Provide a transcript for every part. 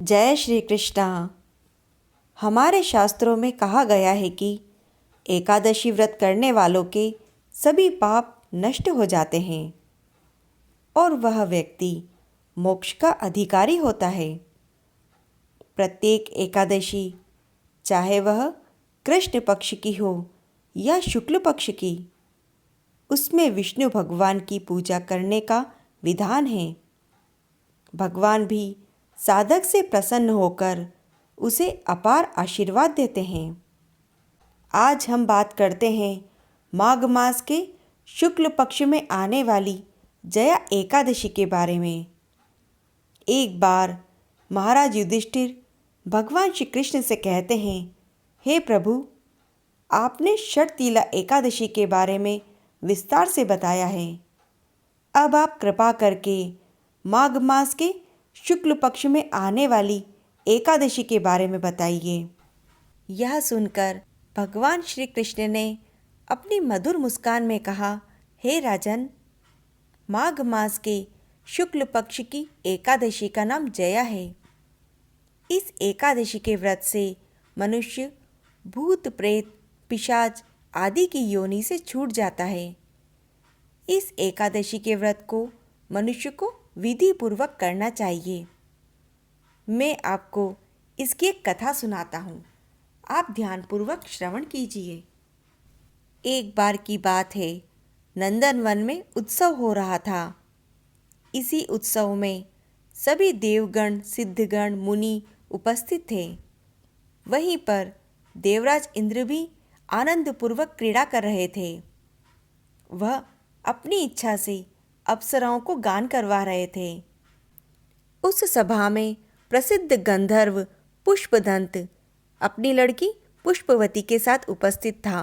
जय श्री कृष्णा। हमारे शास्त्रों में कहा गया है कि एकादशी व्रत करने वालों के सभी पाप नष्ट हो जाते हैं और वह व्यक्ति मोक्ष का अधिकारी होता है। प्रत्येक एकादशी, चाहे वह कृष्ण पक्ष की हो या शुक्ल पक्ष की, उसमें विष्णु भगवान की पूजा करने का विधान है। भगवान भी साधक से प्रसन्न होकर उसे अपार आशीर्वाद देते हैं। आज हम बात करते हैं माघ मास के शुक्ल पक्ष में आने वाली जया एकादशी के बारे में। एक बार महाराज युधिष्ठिर भगवान श्री कृष्ण से कहते हैं, हे प्रभु, आपने षटतिला एकादशी के बारे में विस्तार से बताया है। अब आप कृपा करके माघ मास के शुक्ल पक्ष में आने वाली एकादशी के बारे में बताइए। यह सुनकर भगवान श्री कृष्ण ने अपनी मधुर मुस्कान में कहा, हे राजन, माघ मास के शुक्ल पक्ष की एकादशी का नाम जया है। इस एकादशी के व्रत से मनुष्य भूत प्रेत पिशाच आदि की योनि से छूट जाता है। इस एकादशी के व्रत को मनुष्य को विधि पूर्वक करना चाहिए। मैं आपको इसकी एक कथा सुनाता हूँ, आप ध्यानपूर्वक श्रवण कीजिए। एक बार की बात है, नंदनवन में उत्सव हो रहा था। इसी उत्सव में सभी देवगण, सिद्धगण, मुनि उपस्थित थे। वहीं पर देवराज इंद्र भी आनंदपूर्वक क्रीड़ा कर रहे थे। वह अपनी इच्छा से अप्सराओं को गान करवा रहे थे। उस सभा में प्रसिद्ध गंधर्व पुष्पदंत अपनी लड़की पुष्पवती के साथ उपस्थित था।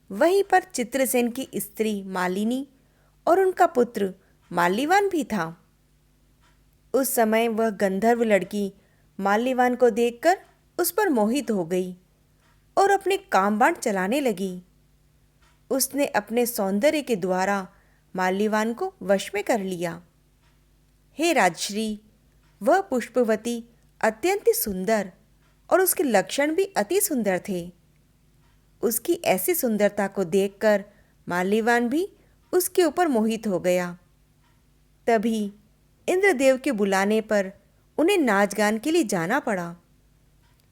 वहीं पर चित्रसेन की स्त्री मालिनी और उनका पुत्र माल्यवान भी था। उस समय वह गंधर्व लड़की माल्यवान को देखकर उस पर मोहित हो गई और अपने कामबाण चलाने लगी। उसने अपने सौंदर्य के द्वारा माल्यवान को वश में कर लिया। हे राजश्री, वह पुष्पवती अत्यंत सुंदर और उसके लक्षण भी अति सुंदर थे। उसकी ऐसी सुंदरता को देखकर माल्यवान भी उसके ऊपर मोहित हो गया। तभी इंद्रदेव के बुलाने पर उन्हें नाच गान के लिए जाना पड़ा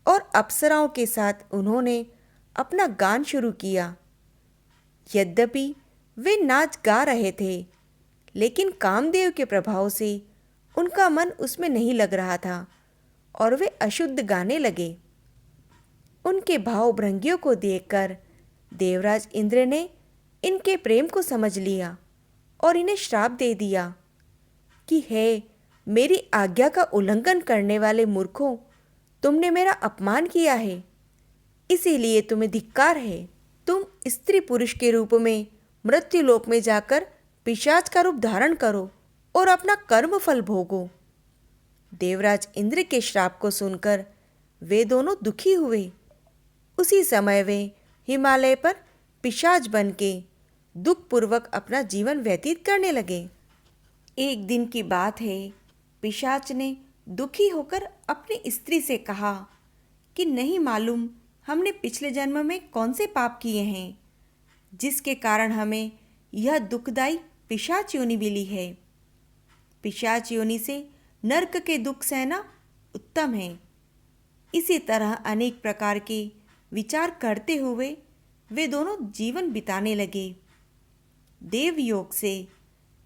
और अप्सराओं के साथ उन्होंने अपना गान शुरू किया। यद्यपि वे नाच गा रहे थे, लेकिन कामदेव के प्रभाव से उनका मन उसमें नहीं लग रहा था और वे अशुद्ध गाने लगे। उनके भाव भृंगियों को देखकर देवराज इंद्र ने इनके प्रेम को समझ लिया और इन्हें श्राप दे दिया कि हे मेरी आज्ञा का उल्लंघन करने वाले मूर्खों, तुमने मेरा अपमान किया है, इसीलिए तुम्हें धिक्कार है। तुम स्त्री पुरुष के रूप में मृत्युलोक में जाकर पिशाच का रूप धारण करो और अपना कर्म फल भोगो। देवराज इंद्र के श्राप को सुनकर वे दोनों दुखी हुए। उसी समय वे हिमालय पर पिशाच बन के दुखपूर्वक अपना जीवन व्यतीत करने लगे। एक दिन की बात है, पिशाच ने दुखी होकर अपनी स्त्री से कहा कि नहीं मालूम हमने पिछले जन्म में कौन से पाप किए हैं, जिसके कारण हमें यह दुखदायी पिशाच योनि मिली है। पिशाच योनि से नरक के दुख सहना उत्तम है। इसी तरह अनेक प्रकार के विचार करते हुए वे दोनों जीवन बिताने लगे। देवयोग से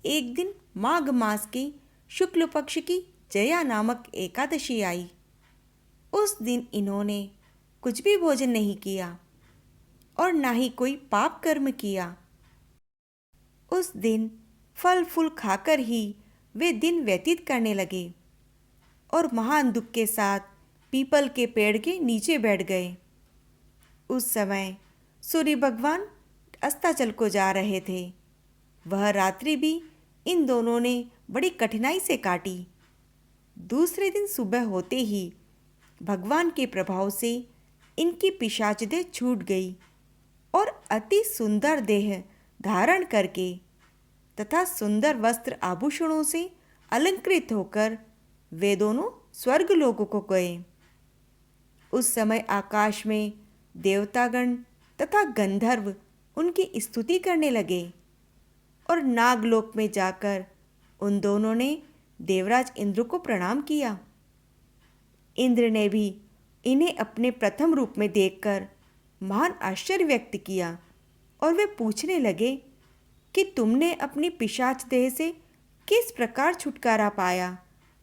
एक दिन माघ मास के शुक्ल पक्ष की जया नामक एकादशी आई। उस दिन इन्होंने कुछ भी भोजन नहीं किया और ना ही कोई पाप कर्म किया। उस दिन फल फूल खाकर ही वे दिन व्यतीत करने लगे और महान दुख के साथ पीपल के पेड़ के नीचे बैठ गए। उस समय सूर्य भगवान अस्ताचल को जा रहे थे। वह रात्रि भी इन दोनों ने बड़ी कठिनाई से काटी। दूसरे दिन सुबह होते ही भगवान के प्रभाव से इनकी पिशाच देह छूट गई और अति सुंदर देह धारण करके तथा सुंदर वस्त्र आभूषणों से अलंकृत होकर वे दोनों स्वर्ग लोगों को गए। उस समय आकाश में देवतागण तथा गंधर्व उनकी स्तुति करने लगे और नागलोक में जाकर उन दोनों ने देवराज इंद्र को प्रणाम किया। इंद्र ने भी इन्हें अपने प्रथम रूप में देखकर महान आश्चर्य व्यक्त किया और वे पूछने लगे कि तुमने अपनी पिशाच देह से किस प्रकार छुटकारा पाया,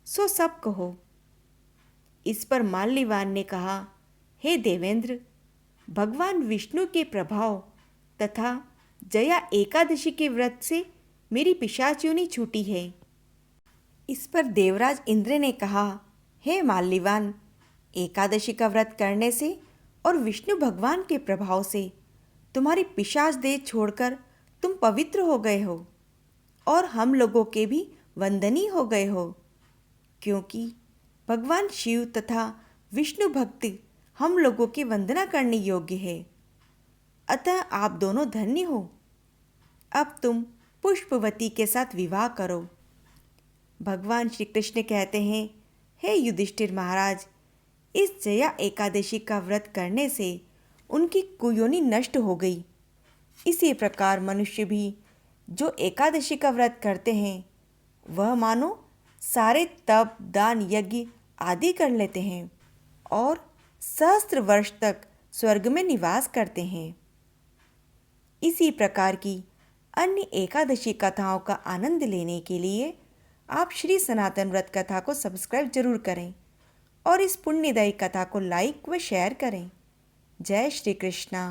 सो सब कहो। इस पर माल्यवान ने कहा, हे देवेंद्र, भगवान विष्णु के प्रभाव तथा जया एकादशी के व्रत से मेरी पिशाच योनि छूटी है। इस पर देवराज इंद्र ने कहा, हे माल्यवान, एकादशी का व्रत करने से और विष्णु भगवान के प्रभाव से तुम्हारी पिशाच देह छोड़कर तुम पवित्र हो गए हो और हम लोगों के भी वंदनीय हो गए हो, क्योंकि भगवान शिव तथा विष्णु भक्ति हम लोगों की वंदना करने योग्य है। अतः आप दोनों धन्य हो। अब तुम पुष्पवती के साथ विवाह करो। भगवान श्री कृष्ण कहते हैं, हे युधिष्ठिर महाराज, इस जया एकादशी का व्रत करने से उनकी कुयोनि नष्ट हो गई। इसी प्रकार मनुष्य भी जो एकादशी का व्रत करते हैं वह मानो सारे तप दान यज्ञ आदि कर लेते हैं और सहस्त्र वर्ष तक स्वर्ग में निवास करते हैं। इसी प्रकार की अन्य एकादशी कथाओं का आनंद लेने के लिए आप श्री सनातन व्रत कथा को सब्सक्राइब जरूर करें और इस पुण्यदायी कथा को लाइक व शेयर करें। जय श्री कृष्णा।